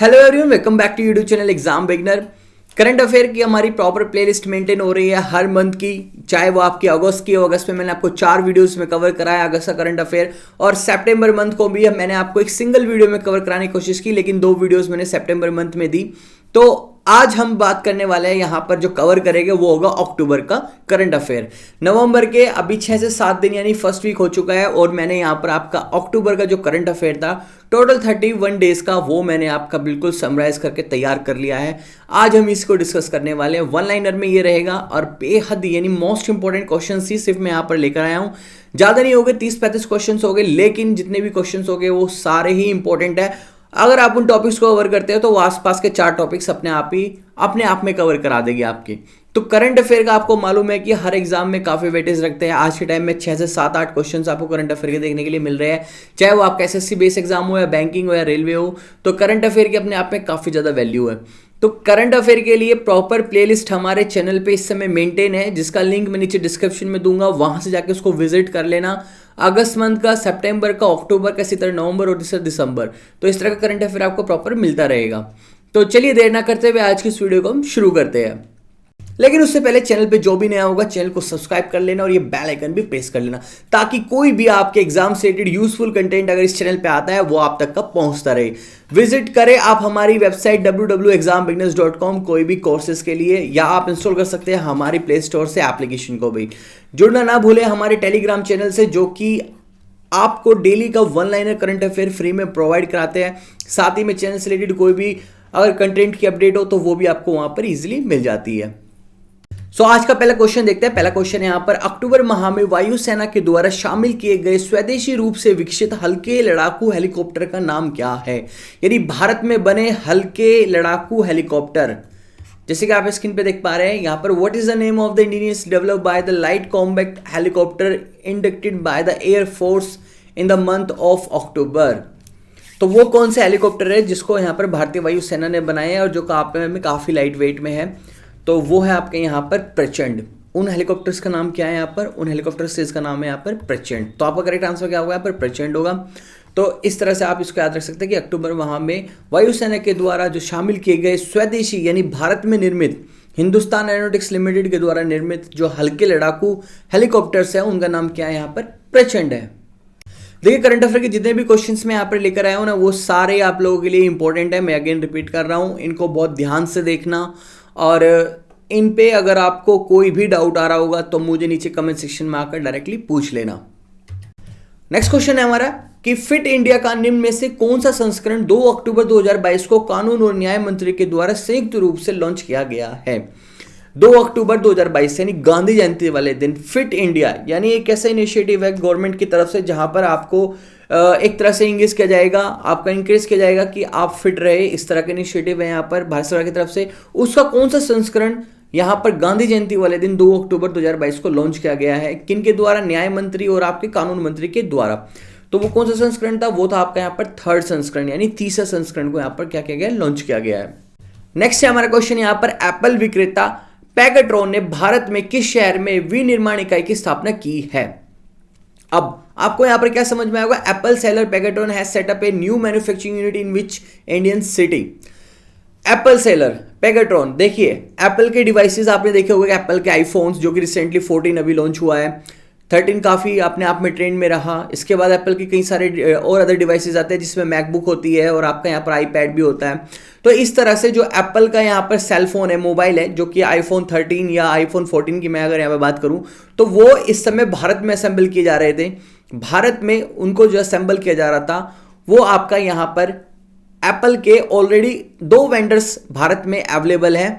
Hello everyone, welcome back to YouTube channel exam beginner. Current affair की हमारी proper playlist maintain हो रही है हर मंथ की, चाहे वो आपकी अगस्त की हो। अगस्त में मैंने आपको 4 वीडियोस में कवर कराया अगस्त का करंट अफेयर, और सितंबर मंथ को भी मैंने आपको एक सिंगल वीडियो में कवर कराने की कोशिश की, लेकिन 2 वीडियोस मैंने सितंबर मंथ में दी। तो आज हम बात करने वाले हैं यहाँ पर जो कवर करेंगे वो होगा अक्टूबर का करंट अफेयर। नवंबर के अभी 6 से 7 दिन यानी फर्स्ट वीक हो चुका है, और मैंने यहाँ पर आपका अक्टूबर का जो करंट अफेयर था टोटल 31 डेज का, वो मैंने आपका बिल्कुल समराइज करके तैयार कर लिया है। आज हम इसको डिस्कस करने वाले हैं। वन लाइनर में ये रहेगा, और बेहद यानी मोस्ट इंपॉर्टेंट क्वेश्चन ही सिर्फ मैं यहाँ पर लेकर आया हूँ। ज़्यादा नहीं हो गए, 30-35 क्वेश्चन हो गए, लेकिन जितने भी क्वेश्चन हो गए वो सारे ही इंपॉर्टेंट है। अगर आप उन टॉपिक्स को कवर करते हो तो वो आसपास के 4 टॉपिक्स अपने आप में कवर करा देगी आपकी। तो करंट अफेयर का आपको मालूम है कि हर एग्जाम में काफी वेटेज रखते हैं। आज के टाइम में 6 से 7-8 क्वेश्चंस आपको करंट अफेयर के देखने के लिए मिल रहे हैं, चाहे वो आपका एसएससी बेस एग्जाम हो या बैंकिंग हो या रेलवे हो। तो करंट अफेयर की अपने आप में काफी ज्यादा वैल्यू है। तो करंट अफेयर के लिए प्रॉपर प्लेलिस्ट हमारे चैनल पे इस समय मेंटेन है, जिसका लिंक मैं नीचे डिस्क्रिप्शन में दूंगा, वहां से जाके उसको विजिट कर लेना। अगस्त मंथ का, सितंबर का, अक्टूबर का, इसी तरह नवंबर और दिसंबर, तो इस तरह का करंट अफेयर आपको प्रॉपर मिलता रहेगा। तो चलिए देर ना करते हुए आज की इस वीडियो को हम शुरू करते हैं। लेकिन उससे पहले चैनल पे जो भी नया होगा चैनल को सब्सक्राइब कर लेना, और ये बेल आइकन भी प्रेस कर लेना, ताकि कोई भी आपके एग्जाम से रिलेटेड यूजफुल कंटेंट अगर इस चैनल पे आता है वो आप तक का पहुंचता रहे। विजिट करें आप हमारी वेबसाइट www.exambeginners.com कोई भी कोर्सेज के लिए, या आप इंस्टॉल कर सकते हैं हमारी प्ले स्टोर से एप्लीकेशन को भी। जुड़ना ना भूलें हमारे टेलीग्राम चैनल से, जो कि आपको डेली का one liner current affair free में प्रोवाइड कराते हैं। साथ ही में चैनल से रिलेटेड कोई भी अगर कंटेंट की अपडेट हो तो वो भी आपको वहां पर इजीली मिल जाती है। सो आज का पहला क्वेश्चन देखते हैं। पहला क्वेश्चन यहाँ पर, अक्टूबर माह में वायुसेना के द्वारा शामिल किए गए स्वदेशी रूप से विकसित हल्के लड़ाकू हेलीकॉप्टर का नाम क्या है? यानी भारत में बने हल्के लड़ाकू हेलीकॉप्टर, जैसे कि आप स्क्रीन पे देख पा रहे हैं यहाँ पर, what is the name of the Indian developed by the light combat helicopter inducted by the air force in the month of October. तो वो कौन सा हेलीकॉप्टर है जिसको यहाँ पर भारतीय वायुसेना ने बनाया है और जो काफी लाइट वेट में है? तो वो है आपके यहाँ पर प्रचंड। उन हेलीकॉप्टर्स का नाम क्या है यहाँ पर? उन हेलीकॉप्टर्स का नाम है यहाँ पर प्रचंड। तो आपका करेक्ट आंसर क्या होगा? यहाँ पर प्रचंड होगा। तो इस तरह से आप इसको याद रख सकते हैं कि अक्टूबर माह में वायुसेना के द्वारा जो शामिल किए गए स्वदेशी यानी भारत में निर्मित, हिंदुस्तान एरोनॉटिक्स लिमिटेड के द्वारा निर्मित जो हल्के लड़ाकू हेलीकॉप्टर्स हैं उनका नाम क्या है? यहाँ पर प्रचंड है। देखिए करंट अफेयर के जितने भी क्वेश्चंस मैं यहाँ पर लेकर आया हूँ ना, वो सारे आप लोगों के लिए इंपॉर्टेंट है। मैं अगेन रिपीट कर रहा हूँ, इनको बहुत ध्यान से देखना, और इन पे अगर आपको कोई भी डाउट आ रहा होगा तो मुझे नीचे कमेंट सेक्शन में आकर डायरेक्टली पूछ लेना। नेक्स्ट क्वेश्चन है हमारा कि फिट इंडिया का निम्न में से कौन सा संस्करण 2 अक्टूबर 2022 को कानून और न्याय मंत्री के द्वारा संयुक्त रूप से लॉन्च किया गया है? 2 अक्टूबर 2022 यानी गांधी जयंती वाले दिन फिट इंडिया यानी एक ऐसा इनिशिएटिव है गवर्नमेंट की तरफ से, जहां पर आपको एक तरह से इंगेज किया जाएगा, आपका इंकरेज किया जाएगा कि आप फिट रहे। इस तरह का इनिशिएटिव है यहाँ पर भारत सरकार की तरफ से। उसका कौन सा संस्करण यहाँ पर गांधी जयंती वाले दिन 2 अक्टूबर 2022 को लॉन्च किया गया है? किन के द्वारा? न्याय मंत्री और आपके कानून मंत्री के द्वारा। तो वो कौन सा संस्करण था? वो था आपका यहाँ पर 3rd संस्करण, यानी तीसरा संस्करण को यहाँ पर क्या किया गया? लॉन्च किया गया है। नेक्स्ट है हमारा क्वेश्चन यहाँ पर, एप्पल विक्रेता पैगाट्रॉन ने भारत में किस शहर में विनिर्माण इकाई की स्थापना की है? अब आपको यहां पर क्या समझ में आएगा? Apple seller Pegatron has set up a new manufacturing unit in which Indian city. Apple seller Pegatron, देखिए एप्पल के डिवाइसेस आपने देखे होंगे, एप्पल के आईफोन्स जो कि रिसेंटली 14 अभी लॉन्च हुआ है, 13 काफी अपने आप में ट्रेंड में रहा। इसके बाद एप्पल के कई सारे और अदर डिवाइसेस आते हैं जिसमें मैकबुक होती है और आपका यहाँ पर आईपैड भी होता है। तो इस तरह से जो एप्पल का यहाँ पर सेल फोन है, मोबाइल है, जो कि आईफोन 13 या आईफोन 14 की मैं अगर यहाँ पर बात करूं, तो वो इस समय भारत में असेंबल किए जा रहे थे। भारत में उनको जो असेंबल किया जा रहा था वो आपका यहाँ पर एप्पल के ऑलरेडी 2 वेंडर्स भारत में अवेलेबल हैं,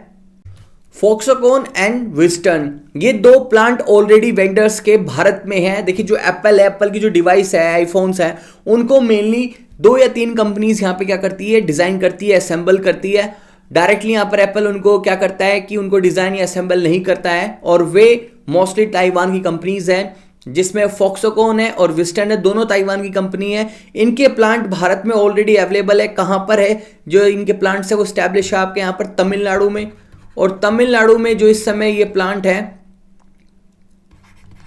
फॉक्सकॉन एंड विस्टर्न। ये 2 प्लांट ऑलरेडी वेंडर्स के भारत में हैं। देखिए जो एप्पल है, एप्पल की जो डिवाइस है, आईफोन्स है, उनको मेनली 2 या 3 कंपनीज यहाँ पे क्या करती है? डिजाइन करती है, असेंबल करती है। डायरेक्टली यहाँ पर एप्पल उनको क्या करता है कि उनको डिजाइन या असेंबल नहीं करता है, और वे मोस्टली ताइवान की कंपनीज हैं, जिसमें फॉक्सकॉन है और विस्टर्न है, दोनों ताइवान की कंपनी है। इनके प्लांट भारत में ऑलरेडी अवेलेबल है। कहां पर है जो इनके प्लांट्स है? वो स्टैब्लिश है आपके यहाँ पर तमिलनाडु में, और तमिलनाडु में जो इस समय ये प्लांट है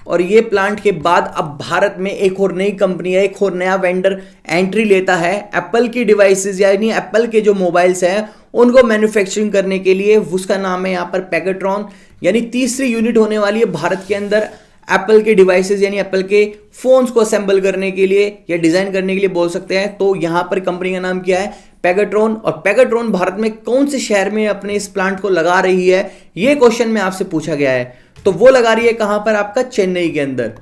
और ये प्लांट के बाद अब भारत में एक और नई कंपनी है, एक और नया वेंडर एंट्री लेता है एप्पल की डिवाइसेस यानी एप्पल के जो मोबाइल्स हैं उनको मैन्युफैक्चरिंग करने के लिए। उसका नाम है यहाँ पर पैकेट्रॉन, यानी तीसरी यूनिट होने वाली है भारत के अंदर एप्पल के डिवाइसेस यानी एप्पल के फोन्स को असेंबल करने के लिए या डिजाइन करने के लिए बोल सकते हैं। तो यहां पर कंपनी का नाम क्या है, पैकेट्रॉन। और पैकेट्रॉन भारत में कौन से शहर में अपने इस प्लांट को लगा रही है, यह क्वेश्चन में आपसे पूछा गया है। तो वो लगा रही है कहां पर, आपका चेन्नई के अंदर।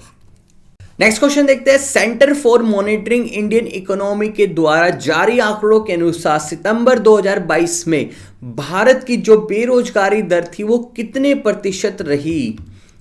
नेक्स्ट क्वेश्चन देखते हैं। Centre for Monitoring Indian economy के द्वारा जारी आंकड़ों के अनुसार सितंबर 2022 में भारत की जो बेरोजगारी दर थी वो कितने प्रतिशत रही,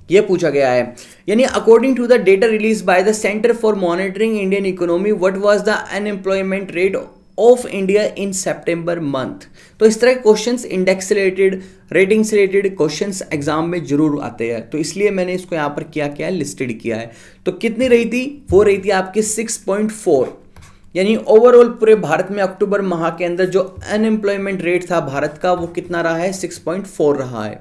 यह पूछा गया है। यानी according to the data release by the Centre for Monitoring Indian Economy what was the unemployment rate of India in September month. तो इस तरह के क्वेश्चंस इंडेक्स से रिलेटेड, रेटिंग से रिलेटेड क्वेश्चंस एग्जाम में जरूर आते हैं, तो इसलिए मैंने इसको यहां पर क्या किया है, लिस्टेड किया है। तो कितनी रही थी, वो रही थी आपकी 6.4, यानी ओवरऑल पूरे भारत में अक्टूबर माह के अंदर जो अनएम्प्लॉयमेंट रेट था भारत का वो कितना रहा है, 6.4 रहा है।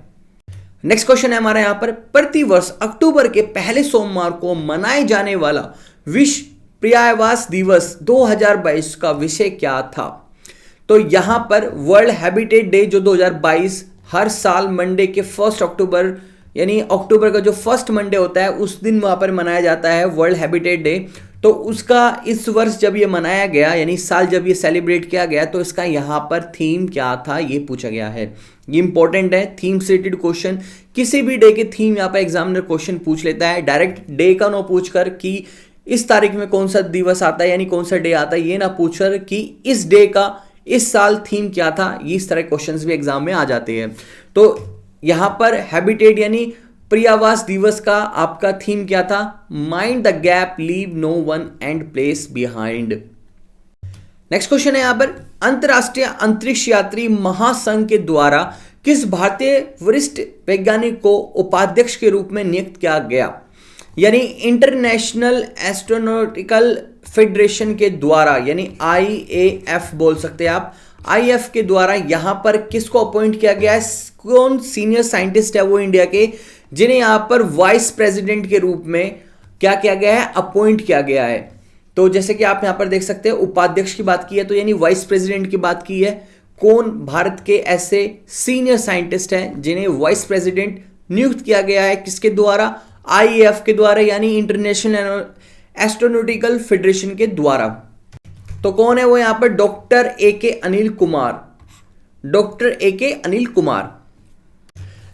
नेक्स्ट क्वेश्चन है हमारा यहां पर, प्रतिवर्ष अक्टूबर के पहले सोमवार को मनाए जाने वाला विश्व पर्यावरण दिवस 2022 का विषय क्या था। तो यहां पर वर्ल्ड हैबिटेट डे जो 2022 हर साल मंडे के 1 अक्टूबर यानी अक्टूबर का जो फर्स्ट मंडे होता है उस दिन वहां पर मनाया जाता है वर्ल्ड हैबिटेट डे। तो उसका इस वर्ष जब ये मनाया गया यानी इस साल जब ये सेलिब्रेट किया गया तो इसका यहाँ पर थीम क्या था ये पूछा गया है। ये इंपॉर्टेंट है, थीम से रिलेटेड क्वेश्चन। किसी भी डे के थीम यहाँ पर एग्जामिनर क्वेश्चन पूछ लेता है, डायरेक्ट डे का ना पूछकर कि इस तारीख में कौन सा दिवस आता है यानी कौन सा डे आता है, ये ना पूछकर कि इस डे का इस साल थीम क्या था। ये इस तरह क्वेश्चंस भी एग्जाम में आ जाते हैं। तो यहां पर हैबिटेट यानी पर्यावरण दिवस का आपका थीम क्या था, mind the gap, leave no one and place behind. Next question है यहां पर, अंतरराष्ट्रीय अंतरिक्ष यात्री महासंघ के द्वारा किस भारतीय वरिष्ठ वैज्ञानिक को उपाध्यक्ष के रूप में नियुक्त किया गया। यानी इंटरनेशनल एस्ट्रोनॉटिकल फेडरेशन के द्वारा यानी IAF बोल सकते हैं आप, IAF के द्वारा यहां पर किसको अपॉइंट किया गया है, कौन सीनियर साइंटिस्ट है वो इंडिया के जिन्हें यहां पर वाइस प्रेसिडेंट के रूप में क्या किया गया है, अपॉइंट किया गया है। तो जैसे कि आप यहां पर देख सकते हैं उपाध्यक्ष की बात की है तो यानी वाइस प्रेसिडेंट की बात की है। कौन भारत के ऐसे सीनियर साइंटिस्ट हैं जिन्हें वाइस प्रेसिडेंट नियुक्त किया गया है, किसके द्वारा, IAF के द्वारा यानी इंटरनेशनल एस्ट्रोनॉटिकल फेडरेशन के द्वारा। तो कौन है वो यहां पर, doctor AK Anil Kumar, doctor AK Anil Kumar.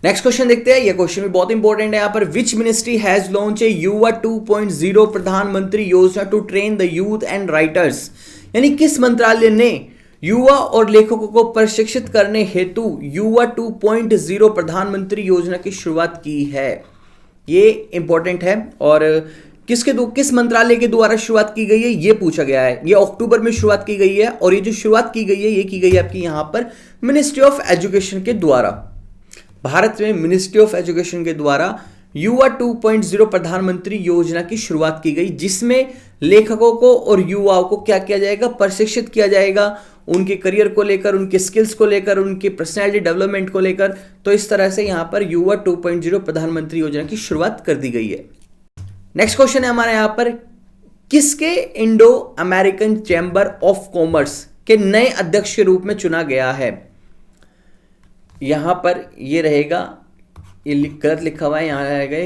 Next question देखते हैं, ये क्वेश्चन भी बहुत इंपॉर्टेंट है यहां पर, which ministry has launch a Yuva 2.0 Pradhanmantri Yojana to train the youth and writers. यानी किस मंत्रालय ने युवा और लेखकों को प्रशिक्षित करने हेतु युवा 2.0 प्रधानमंत्री योजना की शुरुआत की है। ये इंपॉर्टेंट है और किस मंत्रालय के द्वारा शुरुआत की गई है ये पूछा गया है। ये अक्टूबर में शुरुआत की गई है और ये जो शुरुआत की गई है ये की गई है आपकी यहां पर मिनिस्ट्री ऑफ एजुकेशन के द्वारा। भारत में मिनिस्ट्री ऑफ एजुकेशन के द्वारा युवा 2.0 प्रधानमंत्री योजना की शुरुआत की गई, जिसमें लेखकों को और युवाओं को क्या किया जाएगा, प्रशिक्षित किया जाएगा उनके करियर को लेकर, उनके स्किल्स को लेकर, उनकी पर्सनैलिटी डेवलपमेंट को लेकर। तो इस तरह से यहां पर युवा 2.0 प्रधानमंत्री योजना की शुरुआत कर दी गई है। नेक्स्ट क्वेश्चन है हमारे यहां पर, किसके Indo American Chamber of Commerce के नए अध्यक्ष के रूप में चुना गया है। यहां पर ये रहेगा, ये गलत लिखा हुआ है, यहां रहेगा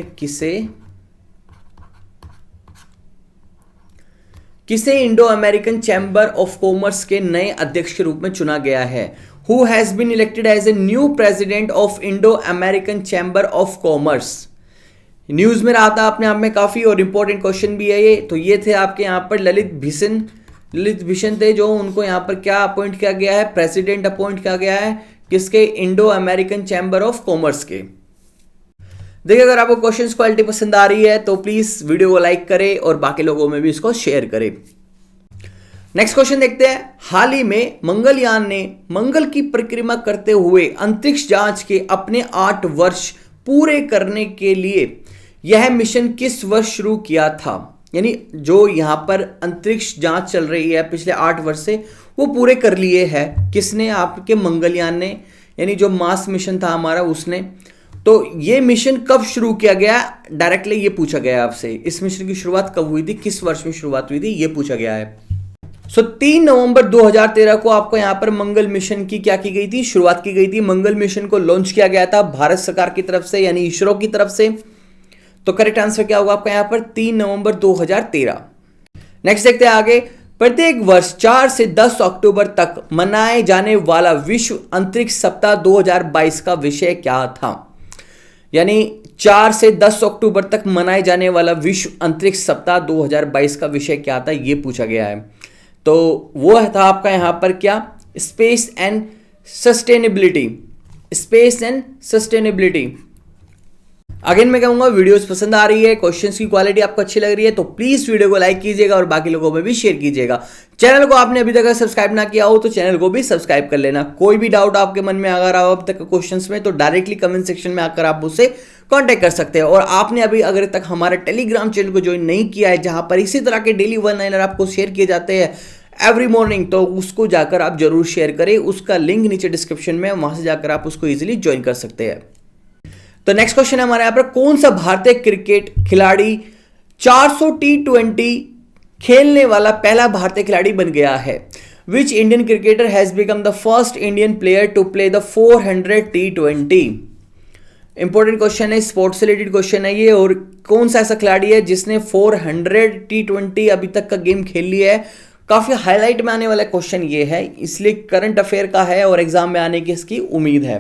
किसे Indo American Chamber of Commerce के नए अध्यक्ष के रूप में चुना गया है। Who has been elected as a new president of Indo American Chamber of Commerce. News में रहा था अपने आप में काफी और इंपॉर्टेंट क्वेश्चन भी है ये। तो ये थे आपके यहां पर ललित भीषण थे, जो उनको यहां पर क्या अपॉइंट किया गया है, प्रेसिडेंट अपॉइंट किया गया है किसके, Indo American Chamber of Commerce के। देखिए अगर आपको क्वेश्चंस क्वालिटी पसंद आ रही है तो प्लीज वीडियो को लाइक करें और बाकी लोगों में भी इसको शेयर करें। नेक्स्ट क्वेश्चन देखते हैं, हाल ही में मंगलयान ने मंगल की परिक्रमा करते हुए अंतरिक्ष जांच के अपने 8 वर्ष पूरे करने के लिए यह मिशन किस वर्ष शुरू किया था। यानी जो यहां पर अंतरिक्ष जांच चल रही है पिछले 8 वर्ष से वो पूरे कर लिए हैं किसने, आपके मंगलयान ने, यानी जो मार्स मिशन था हमारा उसने। तो ये मिशन कब शुरू किया गया, डायरेक्टली ये पूछा गया आपसे। इस मिशन की शुरुआत कब हुई थी, किस वर्ष में शुरुआत हुई थी, ये पूछा गया है। 3 नवंबर 2013 को आपको यहां पर मंगल मिशन की क्या की गई थी, शुरुआत की गई थी। मंगल मिशन को लॉन्च किया गया था भारत सरकार की तरफ से, यानी इसरो की तरफ से। तो करेक्ट आंसर क्या होगा आपका यहां पर, 3 नवंबर 2013। नेक्स्ट देखते हैं आगे। प्रत्येक वर्ष 4 से 10 अक्टूबर तक मनाए जाने वाला विश्व अंतरिक्ष सप्ताह 2022 का विषय क्या था। यानी 4 से 10 अक्टूबर तक मनाए जाने वाला विश्व अंतरिक्ष सप्ताह 2022 का विषय क्या था, ये पूछा गया है। तो वो था आपका यहां पर क्या, space and sustainability. Space and sustainability. Again मैं कहूंगा वीडियोस पसंद आ रही है, क्वेश्चंस की क्वालिटी आपको अच्छी लग रही है तो प्लीज वीडियो को लाइक कीजिएगा और बाकी लोगों में भी शेयर कीजिएगा। चैनल को आपने अभी तक सब्सक्राइब ना किया हो तो चैनल को भी सब्सक्राइब कर लेना। कोई भी डाउट आपके मन में अगर आओ अब तक क्वेश्चंस में तो डायरेक्टली कमेंट सेक्शन में आकर आप मुझसे कांटेक्ट कर सकते हैं। और आपने अभी अगर तक हमारे टेलीग्राम चैनल को ज्वाइन नहीं किया है जहां पर इसी तरह के डेली वन लाइनर आपको शेयर किए जाते हैं एवरी मॉर्निंग, तो उसको जाकर आप जरूर शेयर करें। उसका लिंक नीचे डिस्क्रिप्शन में, वहां से जाकर आप उसको इजीली ज्वाइन कर सकते हैं। तो नेक्स्ट क्वेश्चन है हमारे यहां पर, कौन सा भारतीय क्रिकेट खिलाड़ी 400 T20 खेलने वाला पहला भारतीय खिलाड़ी बन गया है। Which Indian cricketer has become the first Indian player to play the 400 T20। Important question है, स्पोर्ट्स से रिलेटेड क्वेश्चन है ये। और कौन सा ऐसा खिलाड़ी है जिसने 400 T20 अभी तक का गेम खेल लिया है। काफी हाईलाइट में आने वाला क्वेश्चन ये है, इसलिए करंट अफेयर का है और एग्जाम में आने की इसकी उम्मीद है।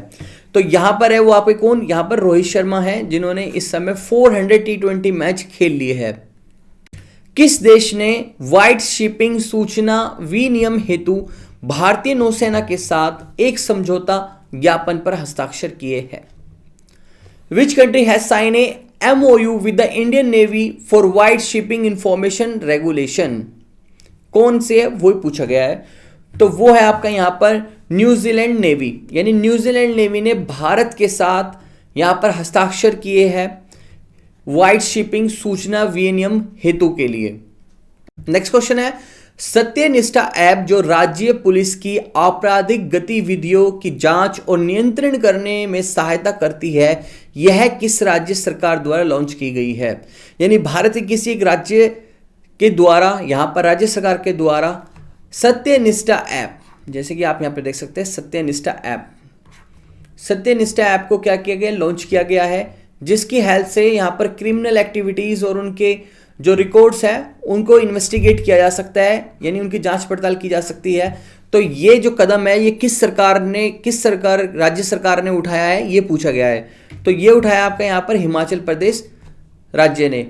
तो यहां पर है वो आपके कौन, यहां पर रोहित शर्मा है जिन्होंने इस समय 400 T20 मैच खेल लिए है। किस देश ने व्हाइट शिपिंग सूचना विनिमय हेतु भारतीय नौसेना के साथ एक समझौता ज्ञापन पर हस्ताक्षर किए हैं। Which country has sign a MOU with the Indian Navy for white shipping information regulation. कौन से है वो पूछा गया है। तो वो है आपका यहां पर न्यूजीलैंड नेवी, यानी न्यूजीलैंड नेवी ने भारत के साथ यहां पर हस्ताक्षर किए हैं व्हाइट शिपिंग सूचना विनिमय हेतु के लिए। नेक्स्ट क्वेश्चन है, सत्यनिष्ठा ऐप जो राज्य पुलिस की आपराधिक गतिविधियों की जांच और नियंत्रण करने में सहायता करती है, यह किस राज्य सरकार द्वारा लॉन्च की गई है। यानी भारत के किसी एक राज्य के द्वारा, यहां पर राज्य सरकार के द्वारा सत्यनिष्ठा ऐप, जैसे कि आप यहां पर देख सकते हैं सत्यनिष्ठा ऐप। सत्यनिष्ठा ऐप को क्या किया गया, लॉन्च किया गया है, जिसकी हेल्प से यहां पर क्रिमिनल एक्टिविटीज और उनके जो रिकॉर्ड्स हैं उनको इन्वेस्टिगेट किया जा सकता है, यानी उनकी जांच पड़ताल की जा सकती है। तो ये जो कदम है ये किस सरकार राज्य सरकार ने उठाया है, ये पूछा गया है। तो ये उठाया आपका यहां पर हिमाचल प्रदेश राज्य ने।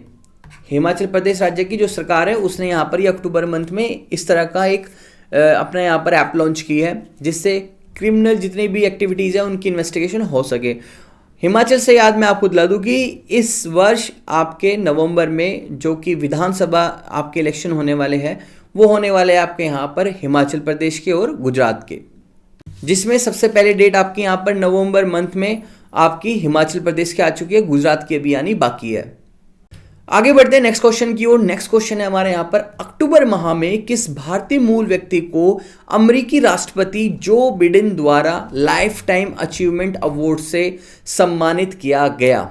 हिमाचल प्रदेश राज्य की जो सरकार है उसने यहाँ पर अक्टूबर मंथ में इस तरह का एक अपने यहाँ पर ऐप लॉन्च की है, जिससे क्रिमिनल जितनी भी एक्टिविटीज़ है उनकी इन्वेस्टिगेशन हो सके। हिमाचल से याद मैं आपको दिला दूँ कि इस वर्ष आपके नवंबर में जो कि विधानसभा आपके इलेक्शन होने वाले हैं वो होने वाले हैं आपके यहाँ पर हिमाचल प्रदेश के और गुजरात के, जिसमें सबसे पहले डेट आपकी यहाँ पर नवंबर मंथ में आपकी हिमाचल प्रदेश की आ चुकी है, गुजरात की अभी आनी बाकी है। आगे बढ़ते हैं नेक्स्ट क्वेश्चन की ओर। नेक्स्ट क्वेश्चन है हमारे यहां पर, अक्टूबर माह में किस भारतीय मूल व्यक्ति को अमेरिकी राष्ट्रपति जो बिडेन द्वारा लाइफ टाइम अचीवमेंट अवार्ड से सम्मानित किया गया।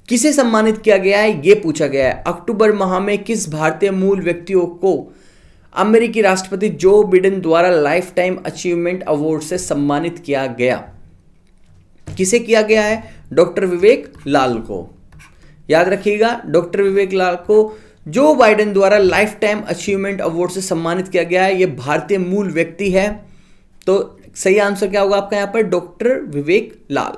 किसे सम्मानित किया गया है ये पूछा गया है। अक्टूबर माह में किस भारतीय मूल व्यक्तियों को अमेरिकी राष्ट्रपति जो बिडेन द्वारा लाइफ टाइम अचीवमेंट अवार्ड से सम्मानित किया गया। किसे किया गया है, डॉक्टर विवेक लाल को। याद रखिएगा, डॉक्टर विवेक लाल को जो बाइडेन द्वारा लाइफ टाइम अचीवमेंट अवार्ड से सम्मानित किया गया है। ये भारतीय मूल व्यक्ति है। तो सही आंसर क्या होगा आपका यहां पर, डॉक्टर विवेक लाल।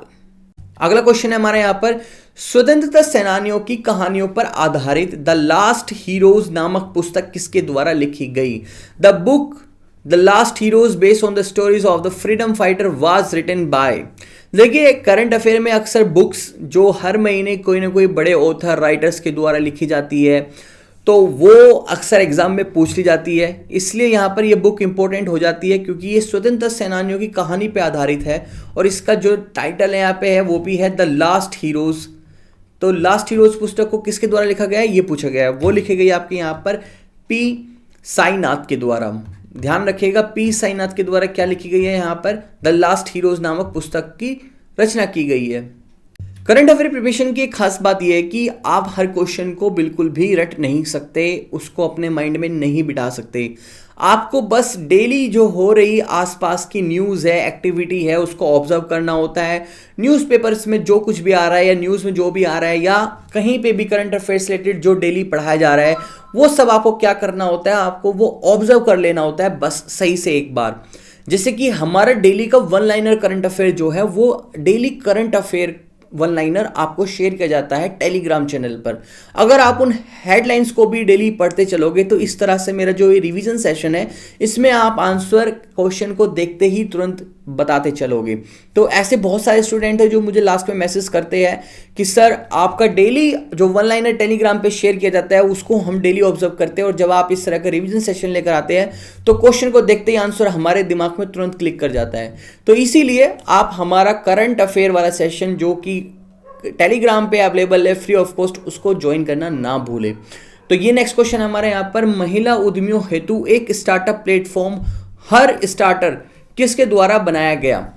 अगला क्वेश्चन है हमारे यहां पर, स्वतंत्रता सेनानियों की कहानियों पर आधारित द लास्ट हीरोज नामक पुस्तक किसके द्वारा लिखी गई। The book the last heroes based on the stories of the freedom fighter was written by. देखिए, करंट अफेयर में अक्सर बुक्स जो हर महीने कोई ना कोई बड़े ऑथर राइटर्स के द्वारा लिखी जाती है तो वो अक्सर एग्जाम में पूछ ली जाती है, इसलिए यहाँ पर ये बुक इंपॉर्टेंट हो जाती है क्योंकि ये स्वतंत्रता सेनानियों की कहानी पे आधारित है और इसका जो टाइटल है यहाँ पे है वो भी है द लास्ट हीरोज। तो लास्ट हीरोज पुस्तक को किसके द्वारा लिखा गया है ये पूछा गया है। वो लिखी गई आपके यहाँ पर पी साईनाथ के द्वारा। ध्यान रखिएगा, पी साईनाथ के द्वारा क्या लिखी गई है यहाँ पर, द लास्ट हीरोज नामक पुस्तक की रचना की गई है। करंट अफेयर प्रिपरेशन की एक खास बात यह है कि आप हर क्वेश्चन को बिल्कुल भी रट नहीं सकते, उसको अपने माइंड में नहीं बिठा सकते। आपको बस डेली जो हो रही आसपास की न्यूज़ है, एक्टिविटी है, उसको ऑब्जर्व करना होता है। न्यूज़पेपर्स में जो कुछ भी आ रहा है या न्यूज़ में जो भी आ रहा है या कहीं पे भी करंट अफेयर्स रिलेटेड जो डेली पढ़ाया जा रहा है, वो सब आपको क्या करना होता है, आपको वो ऑब्जर्व कर लेना होता है बस सही से एक बार। जैसे कि हमारा डेली का वन लाइनर करंट अफेयर जो है वो daily current affair one liner आपको शेयर किया जाता है टेलीग्राम चैनल पर। अगर आप उन हेडलाइंस को भी डेली पढ़ते चलोगे तो इस तरह से मेरा जो ये रिवीजन सेशन है इसमें आप आंसर क्वेश्चन को देखते ही तुरंत बताते चलोगे। तो ऐसे बहुत सारे स्टूडेंट हैं जो मुझे लास्ट में मैसेज करते हैं कि सर आपका डेली जो वन लाइनर टेलीग्राम पे शेयर किया जाता है उसको हम डेली ऑब्जर्व करते हैं और जब आप इस तरह का रिवीजन सेशन लेकर आते हैं तो क्वेश्चन को देखते ही आंसर हमारे दिमाग में तुरंत क्लिक कर जाता है। तो इसीलिए आप हमारा करंट अफेयर वाला सेशन जो कि टेलीग्राम पे अवेलेबल है फ्री ऑफ कॉस्ट, उसको ज्वाइन करना ना भूले। तो ये नेक्स्ट क्वेश्चन हमारे यहाँ पर, महिला उद्यमियों हेतु एक स्टार्टअप प्लेटफॉर्म हर स्टार्टर किसके द्वारा बनाया गया।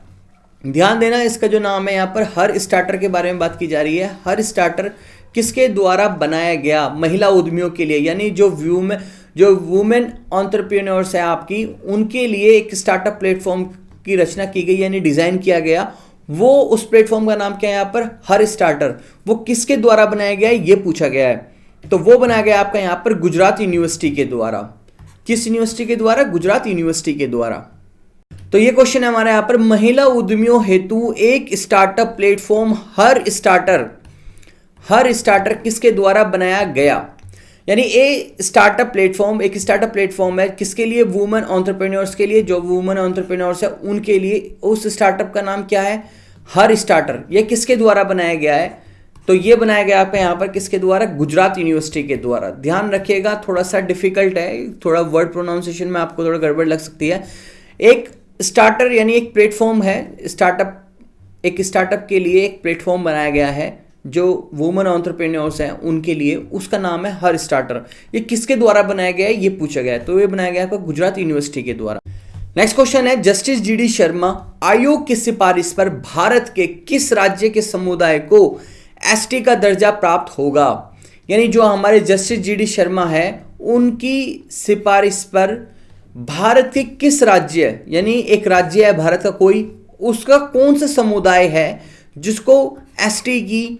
ध्यान देना, इसका जो नाम है यहाँ पर हर स्टार्टर के बारे में बात की जा रही है। हर स्टार्टर किसके द्वारा बनाया गया महिला उद्यमियों के लिए, यानी जो वुमेन एंटरप्रेन्योर्स है आपकी, उनके लिए एक स्टार्टअप प्लेटफॉर्म की रचना की गई यानी डिजाइन किया गया। वो उस प्लेटफॉर्म का नाम क्या है यहाँ पर, हर स्टार्टर। वो किसके द्वारा बनाया गया है ये पूछा गया है। तो वो बनाया गया आपका यहाँ पर गुजरात यूनिवर्सिटी के द्वारा। किस यूनिवर्सिटी के द्वारा, गुजरात यूनिवर्सिटी के द्वारा। तो ये क्वेश्चन है हमारे यहाँ पर, महिला उद्यमियों हेतु एक स्टार्टअप प्लेटफॉर्म हर स्टार्टर किसके द्वारा बनाया गया। यानी एक स्टार्टअप प्लेटफॉर्म है किसके लिए, वुमेन एंटरप्रेन्योर्स के लिए। जो वुमेन एंटरप्रेन्योर्स है उनके लिए उस स्टार्टअप का नाम क्या है, हर स्टार्टर। ये किसके द्वारा बनाया गया है, तो ये बनाया गया आपका यहाँ पर किसके द्वारा, गुजरात यूनिवर्सिटी के द्वारा। ध्यान रखिएगा, थोड़ा सा डिफिकल्ट है, थोड़ा वर्ड प्रोनाउंसिएशन में आपको थोड़ा गड़बड़ लग सकती है। एक स्टार्टर यानी एक प्लेटफॉर्म है, एक स्टार्टअप के लिए एक प्लेटफॉर्म बनाया गया है जो वुमेन एंटरप्रेन्योर्स हैं उनके लिए, उसका नाम है हर स्टार्टर। ये किसके द्वारा बनाया गया है ये पूछा गया है, तो ये बनाया गया है गुजरात यूनिवर्सिटी के द्वारा। नेक्स्ट क्वेश्चन है, जस्टिस जीडी शर्मा आयोग की सिफारिश पर भारत के किस राज्य के समुदाय को एसटी का दर्जा प्राप्त होगा। यानी जो हमारे जस्टिस जीडी शर्मा है उनकी सिफारिश पर भारत के किस राज्य, यानी एक राज्य है भारत का कोई, उसका कौन सा समुदाय है जिसको एसटी की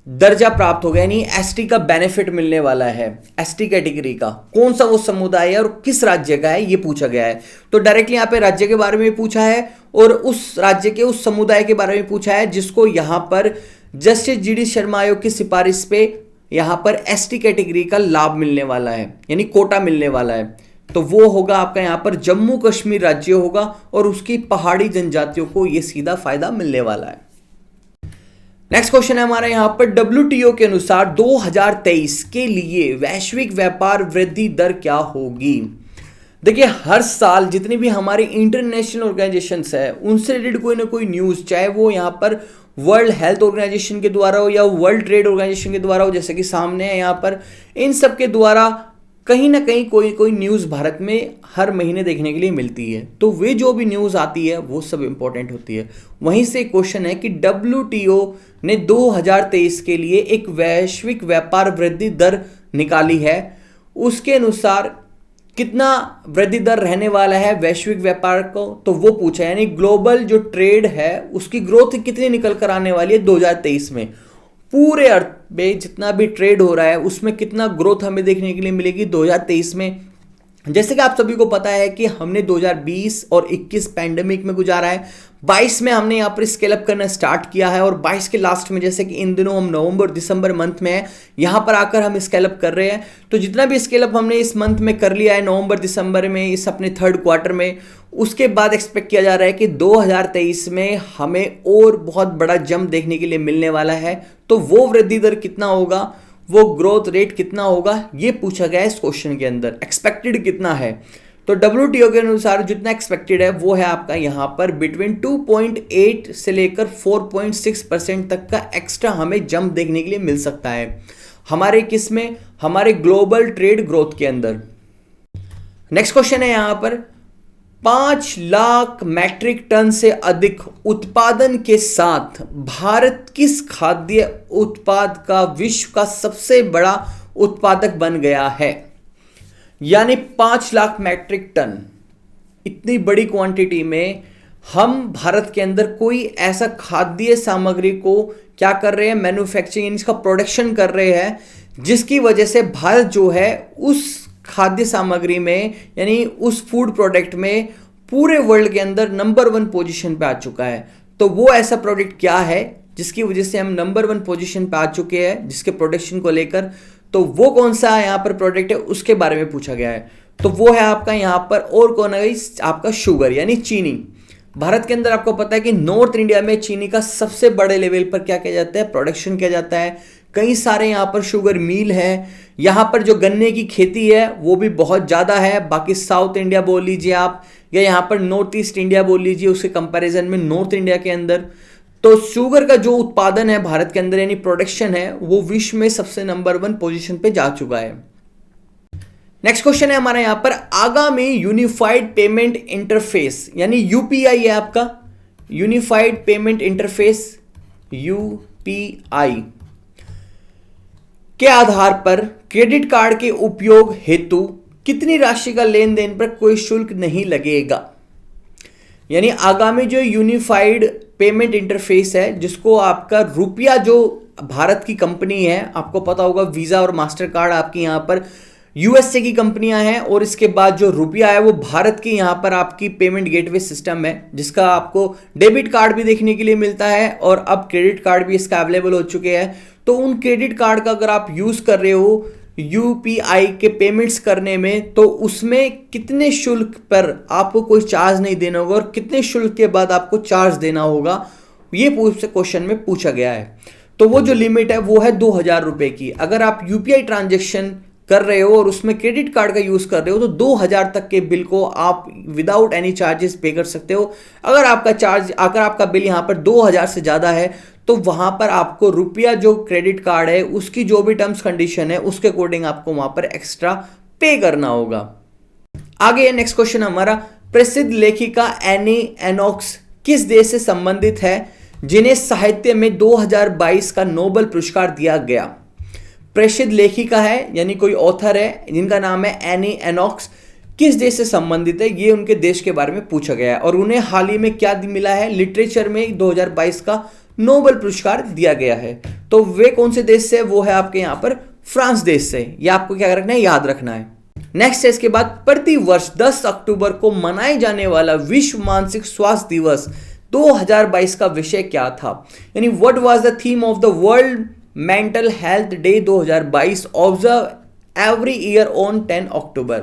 दर्जा प्राप्त होगा, यानी एसटी का बेनिफिट मिलने वाला है। एसटी कैटेगरी का कौन सा वो समुदाय है और किस राज्य का है ये पूछा गया है। तो डायरेक्टली यहाँ पे राज्य के बारे में पूछा है और उस राज्य के उस समुदाय के बारे में पूछा है जिसको यहाँ पर जस्टिस जीडी शर्मा आयोग की सिफारिश पे यहाँ पर एसटी कैटेगरी का लाभ मिलने वाला है, यानी कोटा मिलने वाला है। तो वो होगा आपका यहाँ पर जम्मू कश्मीर राज्य होगा और उसकी पहाड़ी जनजातियों को ये सीधा फायदा मिलने वाला है। नेक्स्ट क्वेश्चन है हमारा यहाँ पर, डब्ल्यूटीओ के अनुसार 2023 के लिए वैश्विक व्यापार वृद्धि दर क्या होगी। देखिए, हर साल जितनी भी हमारी इंटरनेशनल ऑर्गेनाइजेशंस है उनसे रिलेटेड कोई ना कोई न्यूज़, चाहे वो यहाँ पर वर्ल्ड हेल्थ ऑर्गेनाइजेशन के द्वारा हो या वर्ल्ड ट्रेड ऑर्गेनाइजेशन के द्वारा हो, जैसे कि सामने है यहाँ पर, इन सब के द्वारा कहीं ना कहीं कोई न्यूज़ भारत में हर महीने देखने के लिए मिलती है। तो वे जो भी न्यूज़ आती है वो सब इंपॉर्टेंट होती है। वहीं से क्वेश्चन है कि डब्ल्यूटीओ ने 2023 के लिए एक वैश्विक व्यापार वृद्धि दर निकाली है, उसके अनुसार कितना वृद्धि दर रहने वाला है वैश्विक व्यापार को, तो वो पूछा, यानी ग्लोबल जो ट्रेड है उसकी ग्रोथ कितनी निकल कर आने वाली है 2023 में। पूरे अर्थ में जितना भी ट्रेड हो रहा है उसमें कितना ग्रोथ हमें देखने के लिए मिलेगी 2023 में। जैसे कि आप सभी को पता है कि हमने 2020 और 21 पैंडेमिक में गुजारा है, 22 में हमने यहाँ पर स्केल अप करना स्टार्ट किया है और 22 के लास्ट में, जैसे कि इन दिनों हम नवंबर दिसंबर मंथ में है, यहाँ पर आकर हम स्केल अप कर रहे हैं। तो जितना भी स्केल अप हमने इस मंथ में कर लिया है, नवंबर दिसंबर में, इस अपने थर्ड क्वार्टर में, उसके बाद एक्सपेक्ट किया जा रहा है कि 2023 में हमें और बहुत बड़ा जंप देखने के लिए मिलने वाला है। तो वो वृद्धि दर कितना होगा, वो ग्रोथ रेट कितना होगा, ये पूछा गया है इस क्वेश्चन के अंदर। एक्सपेक्टेड कितना है, तो डब्ल्यूटीओ के अनुसार जितना एक्सपेक्टेड है वो है आपका यहाँ पर बिटवीन 2.8 से लेकर 4.6% तक का एक्स्ट्रा हमें जंप देखने के लिए मिल सकता है हमारे किस में, हमारे ग्लोबल ट्रेड ग्रोथ के अंदर। नेक्स्ट क्वेश्चन है यहाँ पर, 5 लाख मैट्रिक टन से अधिक उत्पादन के साथ भारत किस खाद्य उत्पाद का विश्व का सबसे बड़ा उत्पादक बन गया है? यानी 5 लाख मैट्रिक टन, इतनी बड़ी क्वांटिटी में हम भारत के अंदर कोई ऐसा खाद्य सामग्री को क्या कर रहे हैं, मैन्युफैक्चरिंग, इसका प्रोडक्शन कर रहे हैं, जिसकी वजह से भारत जो है उस खाद्य सामग्री में यानी उस फूड प्रोडक्ट में पूरे वर्ल्ड के अंदर नंबर 1 पोजीशन पे आ चुका है। तो वो ऐसा प्रोडक्ट क्या है जिसकी वजह से हम नंबर 1 पोजीशन पे आ चुके हैं जिसके प्रोडक्शन को लेकर? तो वो कौन सा यहाँ पर प्रोडक्ट है उसके बारे में पूछा गया है। तो वो है आपका यहाँ पर और कौन है, आपका शुगर यानी चीनी। भारत के अंदर आपको पता है कि नॉर्थ इंडिया में चीनी का सबसे बड़े लेवल पर क्या किया जाता है, प्रोडक्शन किया जाता है। कई सारे यहाँ पर शुगर मिल है। यहाँ पर जो गन्ने की खेती है वो भी बहुत ज़्यादा है। बाकी साउथ इंडिया बोल लीजिए आप, या यहाँ पर नॉर्थ ईस्ट इंडिया बोल लीजिए, उसके कंपैरिजन में नॉर्थ इंडिया के अंदर तो शुगर का जो उत्पादन है भारत के अंदर यानी प्रोडक्शन है वो विश्व में सबसे नंबर 1 पोजीशन पे जा चुका है। नेक्स्ट क्वेश्चन है हमारा यहाँ पर, आगामी यूनिफाइड पेमेंट इंटरफेस यानी यूपीआई है आपका, यूनिफाइड पेमेंट इंटरफेस यूपीआई के आधार पर क्रेडिट कार्ड के उपयोग हेतु कितनी राशि का लेन देन पर कोई शुल्क नहीं लगेगा? यानी आगामी जो यूनिफाइड पेमेंट इंटरफेस है जिसको आपका रुपया जो भारत की कंपनी है, आपको पता होगा वीजा और मास्टर कार्ड आपकी यहाँ पर यूएसए की कंपनियां हैं, और इसके बाद जो रुपया है वो भारत की यहाँ पर आपकी पेमेंट गेटवे सिस्टम है जिसका आपको डेबिट कार्ड भी देखने के लिए मिलता है और अब क्रेडिट कार्ड भी इसका अवेलेबल हो चुके हैं। तो उन क्रेडिट कार्ड का अगर आप यूज कर रहे हो यूपीआई के पेमेंट्स करने में तो उसमें कितने शुल्क पर आपको कोई चार्ज नहीं देना होगा और कितने शुल्क के बाद आपको चार्ज देना होगा, ये क्वेश्चन में पूछा गया है। तो वो जो लिमिट है वो है 2000 रुपए की। अगर आप यूपीआई ट्रांजेक्शन कर रहे हो और उसमें क्रेडिट कार्ड का यूज कर रहे हो तो 2000 तक के बिल को आप विदाउट एनी चार्जेस पे कर सकते हो। अगर आपका बिल यहाँ पर 2000 से ज्यादा है तो वहां पर आपको रुपया जो क्रेडिट कार्ड है उसकी जो भी टर्म्स कंडीशन है उसके अकॉर्डिंग आपको वहां पर एक्स्ट्रा पे करना होगा। आगे नेक्स्ट क्वेश्चन हमारा, प्रसिद्ध लेखिका एनी एनॉक्स किस देश से संबंधित है जिन्हें साहित्य में 2022 का नोबेल पुरस्कार दिया गया? प्रसिद्ध लेखिका है यानी कोई ऑथर है जिनका नाम है एनी एनॉक्स, किस देश से संबंधित है ये उनके देश के बारे में पूछा गया है और उन्हें हाल ही में क्या मिला है, लिटरेचर में 2022 का नोबेल पुरस्कार दिया गया है। तो वे कौन से देश से, वो है आपके यहाँ पर फ्रांस देश से। ये आपको क्या रखना है, याद रखना है। नेक्स्ट है इसके बाद, प्रति वर्ष 10 अक्टूबर को मनाए जाने वाला विश्व मानसिक स्वास्थ्य दिवस 2022 का विषय क्या था? यानी what was the theme of the world mental health day 2022 observe every year on 10 अक्टूबर।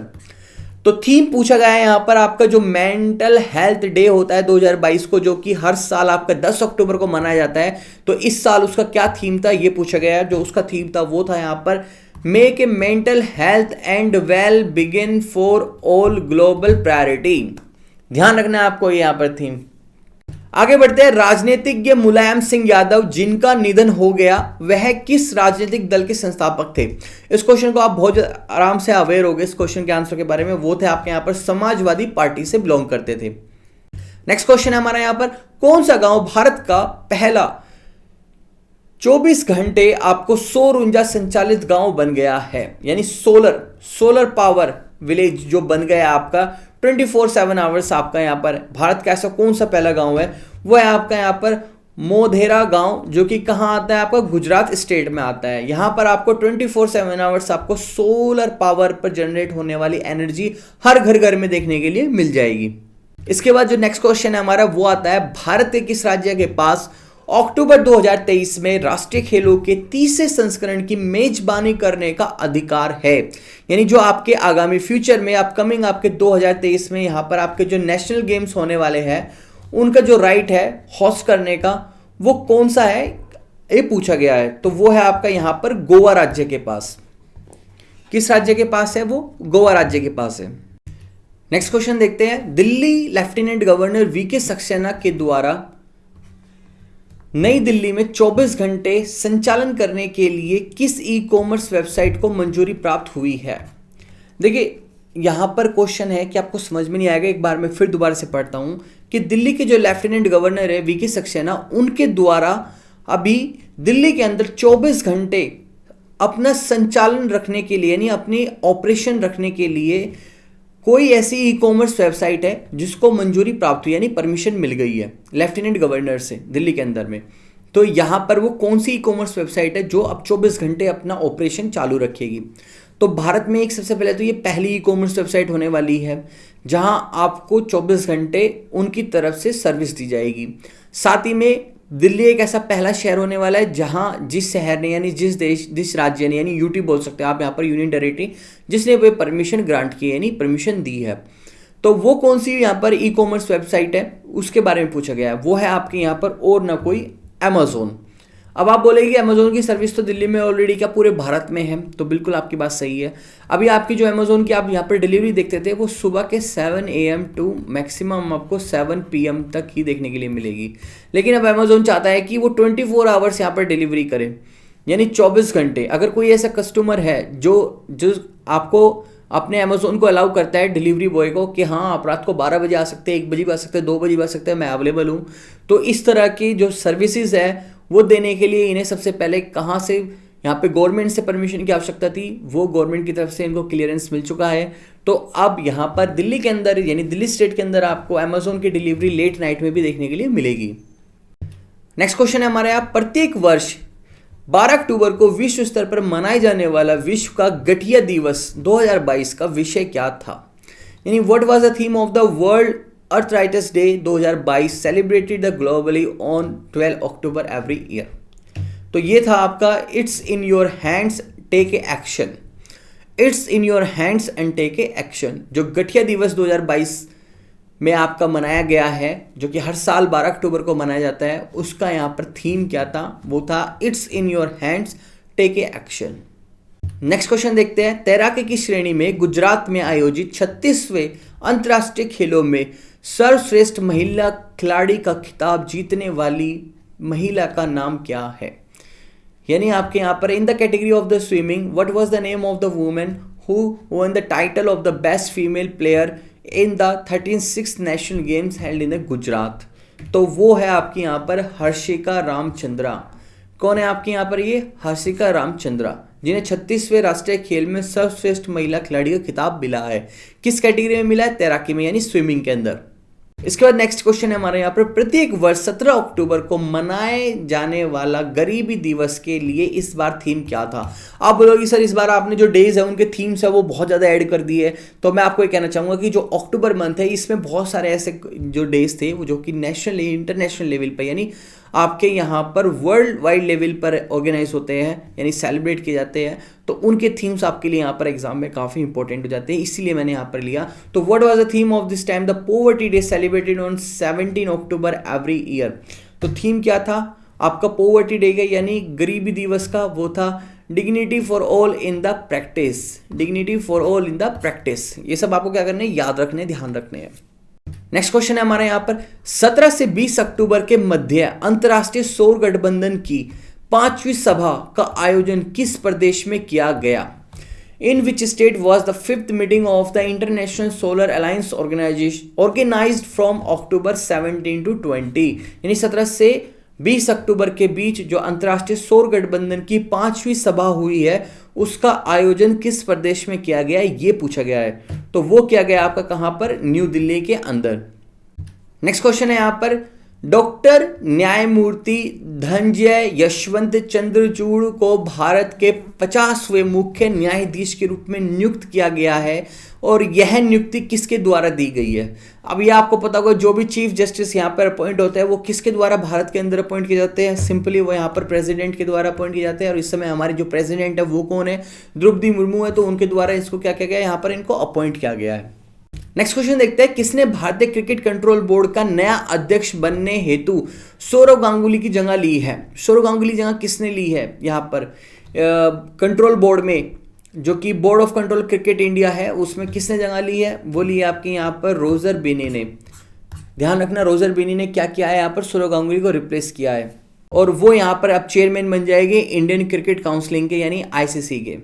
तो थीम पूछा गया है यहाँ पर आपका जो मेंटल हेल्थ डे होता है 2022 को, जो कि हर साल आपका 10 अक्टूबर को मनाया जाता है। तो इस साल उसका क्या थीम था ये पूछा गया है। जो उसका थीम था वो था यहाँ पर make a mental health and well begin for all global priority. ध्यान रखना है आपको यहाँ पर थीम। आगे बढ़ते हैं, राजनीतिज्ञ मुलायम सिंह यादव जिनका निधन हो गया वह किस राजनीतिक दल के संस्थापक थे? इस क्वेश्चन को आप बहुत आराम से अवेयर हो गए इस क्वेश्चन के आंसर के बारे में। वो थे आपके यहाँ पर समाजवादी पार्टी से बिलोंग करते थे। नेक्स्ट क्वेश्चन है हमारा यहाँ पर, कौन सा गांव भारत का पहला 24 घंटे आपको सौर ऊर्जा संचालित गांव बन गया है? यानी सोलर पावर विलेज जो बन गया आपका 24/7 आवर्स आपका यहाँ पर भारत का ऐसा कौन सा पहला गांव है? वो है आपका यहाँ पर मोधेरा गांव, जो कि कहाँ आता है आपका गुजरात स्टेट में आता है। यहाँ पर आपको 24/7 आवर्स आपको सोलर पावर पर जनरेट होने वाली एनर्जी हर घर में देखने के लिए मिल जाएगी। इसके बाद जो नेक्स्ट क्वेश्चन है हमारा वो आता है, भारत के किस राज्य के पास अक्टूबर 2023 में राष्ट्रीय खेलों के 30वें संस्करण की मेजबानी करने का अधिकार है? यानी जो आपके आगामी फ्यूचर में अपकमिंग आपके 2023 में यहाँ पर आपके जो नेशनल गेम्स होने वाले हैं उनका जो राइट है होस्ट करने का वो कौन सा है ये पूछा गया है। तो वो है आपका यहाँ पर गोवा राज्य के पास। किस राज्य के पास है? वो गोवा राज्य के पास है। नेक्स्ट क्वेश्चन देखते हैं, दिल्ली लेफ्टिनेंट गवर्नर वीके सक्सेना के द्वारा नई दिल्ली में 24 घंटे संचालन करने के लिए किस ई कॉमर्स वेबसाइट को मंजूरी प्राप्त हुई है? देखिए यहाँ पर क्वेश्चन है कि आपको समझ में नहीं आएगा, एक बार मैं फिर दोबारा से पढ़ता हूँ कि दिल्ली के जो लेफ्टिनेंट गवर्नर है वीके सक्सेना, उनके द्वारा अभी दिल्ली के अंदर 24 घंटे अपना संचालन रखने के लिए यानी अपनी ऑपरेशन रखने के लिए कोई ऐसी ई कॉमर्स वेबसाइट है जिसको मंजूरी प्राप्त हुई यानी परमिशन मिल गई है लेफ्टिनेंट गवर्नर से दिल्ली के अंदर में। तो यहाँ पर वो कौन सी ई कॉमर्स वेबसाइट है जो अब 24 घंटे अपना ऑपरेशन चालू रखेगी? तो भारत में एक सबसे पहले तो ये पहली ई कॉमर्स वेबसाइट होने वाली है जहां आपको 24 घंटे उनकी तरफ से सर्विस दी जाएगी। साथ ही में दिल्ली एक ऐसा पहला शहर होने वाला है जहां जिस शहर ने यानी जिस देश जिस राज्य ने यानी यूटी बोल सकते हैं आप यहाँ पर, यूनियन टेरिटरी, जिसने वो परमिशन ग्रांट की यानी परमिशन दी है। तो वो कौन सी यहाँ पर ई कॉमर्स वेबसाइट है उसके बारे में पूछा गया है। वो है आपके यहाँ पर और ना कोई अमेजोन। अब आप बोलेंगे अमेजोन की सर्विस तो दिल्ली में ऑलरेडी क्या पूरे भारत में है, तो बिल्कुल आपकी बात सही है। अभी आपकी जो अमेजोन की आप यहाँ पर डिलीवरी देखते थे वो सुबह के 7 AM टू मैक्सिमम आपको 7 PM तक ही देखने के लिए मिलेगी। लेकिन अब अमेजोन चाहता है कि वो 24 आवर्स यहाँ पर डिलीवरी करे यानी 24 घंटे। अगर कोई ऐसा कस्टमर है जो आपको अपने अमेजोन को अलाउ करता है डिलीवरी बॉय को कि हाँ आप रात को 12 बजे आ सकते हैं, 1 बजे भी आ सकते हैं, 2 बजे भी आ सकते हैं, मैं अवेलेबल हूँ, तो इस तरह की जो सर्विसेज है वो देने के लिए इन्हें सबसे पहले कहाँ से यहाँ पे गवर्नमेंट से परमिशन की आवश्यकता थी, वो गवर्नमेंट की तरफ से इनको क्लियरेंस मिल चुका है। तो अब यहाँ पर दिल्ली के अंदर यानी दिल्ली स्टेट के अंदर आपको अमेजोन की डिलीवरी लेट नाइट में भी देखने के लिए मिलेगी। नेक्स्ट क्वेश्चन है हमारे यहाँ, प्रत्येक वर्ष 12 अक्टूबर को विश्व स्तर पर मनाए जाने वाला विश्व का गठिया दिवस 2022 का विषय क्या था? यानी what was the theme of the World Arthritis Day 2022 celebrated the globally on 12 October every year? तो ये था आपका it's in your hands take a action. It's in your hands and take a action जो गठिया दिवस 2022 में आपका मनाया गया है, जो कि हर साल 12 अक्टूबर को मनाया जाता है, उसका यहाँ पर थीम क्या था? वो था it's in your hands take a action. Next question देखते हैं, तैराकी की श्रेणी में गुजरात में आयोजित 36वें अंतर्राष्ट्रीय खेलों में सर्वश्रेष्ठ महिला खिलाड़ी का खिताब जीतने वाली महिला का नाम क्या है? यानी आपके यहाँ पर in the category of the swimming what was the name of the women who one the title of the best female player in the 36 national games held in the Gujarat? तो वो है आपकी यहाँ पर हर्षिका रामचंद्रा। कौन है आपके यहाँ पर? ये हर्षिका रामचंद्रा, जिन्हें 36वें राष्ट्रीय खेल में सर्वश्रेष्ठ महिला खिलाड़ी का खिताब मिला है। किस कैटेगरी में मिला है? तैराकी में यानी स्विमिंग के अंदर। इसके बाद नेक्स्ट क्वेश्चन है हमारे यहाँ पर, प्रत्येक वर्ष 17 अक्टूबर को मनाए जाने वाला गरीबी दिवस के लिए इस बार थीम क्या था? आप बोलोगे सर इस बार आपने जो डेज है उनके थीम्स है वो बहुत ज़्यादा ऐड कर दिए। तो मैं आपको ये कहना चाहूँगा कि जो अक्टूबर मंथ है इसमें बहुत सारे ऐसे जो डेज थे वो जो कि नेशनल इंटरनेशनल लेवल पर यानी आपके यहाँ पर वर्ल्ड वाइड लेवल पर ऑर्गेनाइज होते हैं यानी सेलिब्रेट किए जाते हैं, तो उनके थीम्स आपके लिए यहाँ पर एग्जाम में काफ़ी इंपॉर्टेंट हो जाते हैं, इसीलिए मैंने यहाँ पर लिया। तो what was the theme of this time? The poverty day celebrated on 17 October every year. तो थीम क्या था आपका पोवर्टी डे का यानी गरीबी दिवस का? वो था dignity for all in the practice. Dignity for all in the practice. ये सब आपको क्या करना है? याद रखने, ध्यान रखने हैं। नेक्स्ट क्वेश्चन है हमारे यहाँ पर, 17 से 20 अक्टूबर के मध्य अंतर्राष्ट्रीय सौर गठबंधन की 5वीं सभा का आयोजन किस प्रदेश में किया गया? In which state was the 5th meeting of the International Solar Alliance organised from October 17 to 20? यानी 17 से 20 अक्टूबर के बीच जो अंतर्राष्ट्रीय सौर गठबंधन की 5वीं सभा हुई है उसका आयोजन किस प्रदेश में किया गया है, ये पूछा गया है। तो वो किया गया आपका कहां पर? न्यू दिल्ली के अंदर। नेक्स्ट क्वेश्चन है यहां पर, डॉक्टर न्यायमूर्ति धनंजय यशवंत चंद्रचूड़ को भारत के 50वें मुख्य न्यायाधीश के रूप में नियुक्त किया गया है और यह नियुक्ति किसके द्वारा दी गई है? अब ये आपको पता होगा जो भी चीफ जस्टिस यहाँ पर अपॉइंट होता है वो किसके द्वारा भारत के अंदर अपॉइंट किए जाते हैं? सिंपली वो यहाँ पर प्रेसिडेंट के द्वारा अपॉइंट किए जाते हैं। और इस समय हमारे जो प्रेसिडेंट है वो कौन है? द्रौपदी मुर्मू है। तो उनके द्वारा इसको क्या किया गया? यहाँ पर इनको अपॉइंट किया गया है। नेक्स्ट क्वेश्चन देखते हैं, किसने भारतीय क्रिकेट कंट्रोल बोर्ड का नया अध्यक्ष बनने हेतु सौरव गांगुली की जगह ली है? सौरव गांगुली जगह किसने ली है यहाँ पर कंट्रोल बोर्ड में? जो कि board of control cricket India है उसमें किसने जगह ली है? वो ली है आपके यहाँ पर रोजर बेनी ने। ध्यान रखना, रोजर बेनी ने क्या किया है? यहाँ पर सौरव गांगुली को रिप्लेस किया है और वो यहाँ पर अब चेयरमैन बन जाएंगे इंडियन क्रिकेट काउंसिलिंग के यानी ICC के।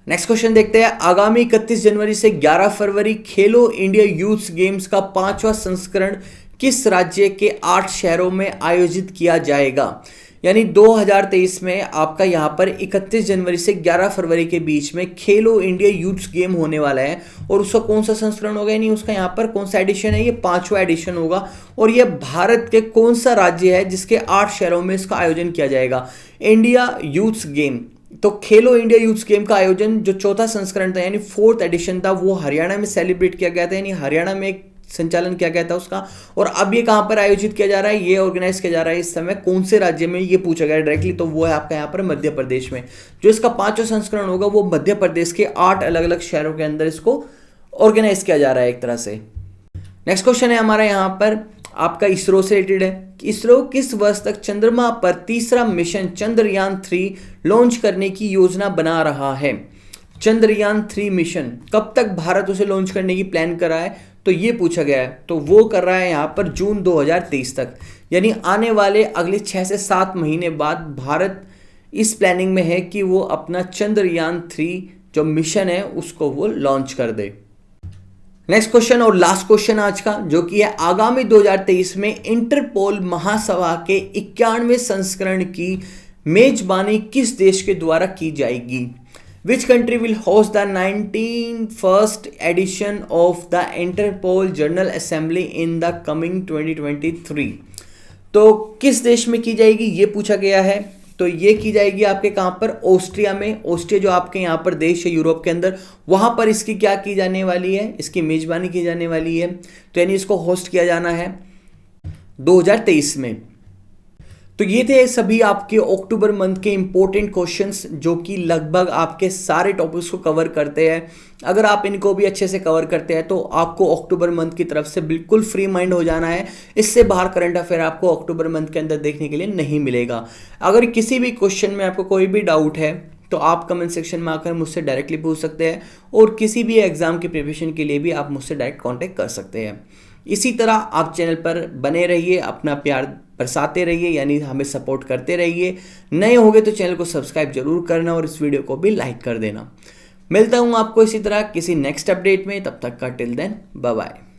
नेक्स्ट क्वेश्चन देखते हैं। आगामी 31 जनवरी से 11 फरवरी खेलो इंडिया यूथ गेम्स का 5वां संस्करण किस राज्य के 8 शहरों में आयोजित किया जाएगा। यानी 2023 में आपका यहाँ पर 31 जनवरी से 11 फरवरी के बीच में खेलो इंडिया यूथ गेम होने वाला है, और उसका कौन सा संस्करण होगा, यानी उसका यहाँ पर कौन सा एडिशन है, ये 5वां एडिशन होगा। और ये भारत के कौन सा राज्य है जिसके 8 शहरों में इसका आयोजन किया जाएगा। इंडिया यूथ गेम, तो खेलो इंडिया यूथ गेम का आयोजन जो 4था संस्करण था यानी 4th एडिशन था, वो हरियाणा में सेलिब्रेट किया गया था, यानी हरियाणा में एक संचालन किया गया था उसका। और अब ये कहां पर आयोजित किया जा रहा है, ये ऑर्गेनाइज किया जा रहा है इस समय कौन से राज्य में, ये पूछा गया डायरेक्टली, तो वो है आपका यहाँ पर मध्य प्रदेश में। जो इसका 5वां संस्करण होगा वो मध्य प्रदेश के 8 अलग अलग शहरों के अंदर इसको ऑर्गेनाइज किया जा रहा है एक तरह से। नेक्स्ट क्वेश्चन है हमारा यहाँ पर आपका इसरो से रिलेटेड है। इसरो किस वर्ष तक चंद्रमा पर तीसरा मिशन चंद्रयान 3 लॉन्च करने की योजना बना रहा है। चंद्रयान 3 मिशन कब तक भारत उसे लॉन्च करने की प्लान कर रहा है, तो ये पूछा गया है। तो वो कर रहा है यहाँ पर जून 2023 तक, यानी आने वाले अगले 6 से 7 महीने बाद भारत इस प्लानिंग में है कि वो अपना चंद्रयान 3 जो मिशन है उसको वो लॉन्च कर दे। नेक्स्ट क्वेश्चन और लास्ट क्वेश्चन आज का, जो कि है आगामी 2023 में इंटरपोल महासभा के 91वें संस्करण की मेजबानी किस देश के द्वारा की जाएगी। Which country will host the 91st edition of the Interpol general assembly in the coming 2023। तो किस देश में की जाएगी ये पूछा गया है। तो ये की जाएगी आपके कहां पर, ऑस्ट्रिया में। ऑस्ट्रिया जो आपके यहां पर देश है यूरोप के अंदर, वहां पर इसकी क्या की जाने वाली है, इसकी मेजबानी की जाने वाली है। तो यानी इसको होस्ट किया जाना है 2023 में। तो ये थे सभी आपके अक्टूबर मंथ के इंपॉर्टेंट क्वेश्चंस जो कि लगभग आपके सारे टॉपिक्स को कवर करते हैं। अगर आप इनको भी अच्छे से कवर करते हैं तो आपको अक्टूबर मंथ की तरफ से बिल्कुल फ्री माइंड हो जाना है। इससे बाहर करंट अफेयर आपको अक्टूबर मंथ के अंदर देखने के लिए नहीं मिलेगा। अगर किसी भी क्वेश्चन में आपको कोई भी डाउट है तो आप कमेंट सेक्शन में आकर मुझसे डायरेक्टली पूछ सकते हैं, और किसी भी एग्जाम की प्रिपरेशन के लिए भी आप मुझसे डायरेक्ट कॉन्टैक्ट कर सकते हैं। इसी तरह आप चैनल पर बने रहिए, अपना प्यार बरसाते रहिए, यानी हमें सपोर्ट करते रहिए। नए होंगे तो चैनल को सब्सक्राइब जरूर करना और इस वीडियो को भी लाइक कर देना। मिलता हूँ आपको इसी तरह किसी नेक्स्ट अपडेट में, तब तक का टिल देन बाय बाय।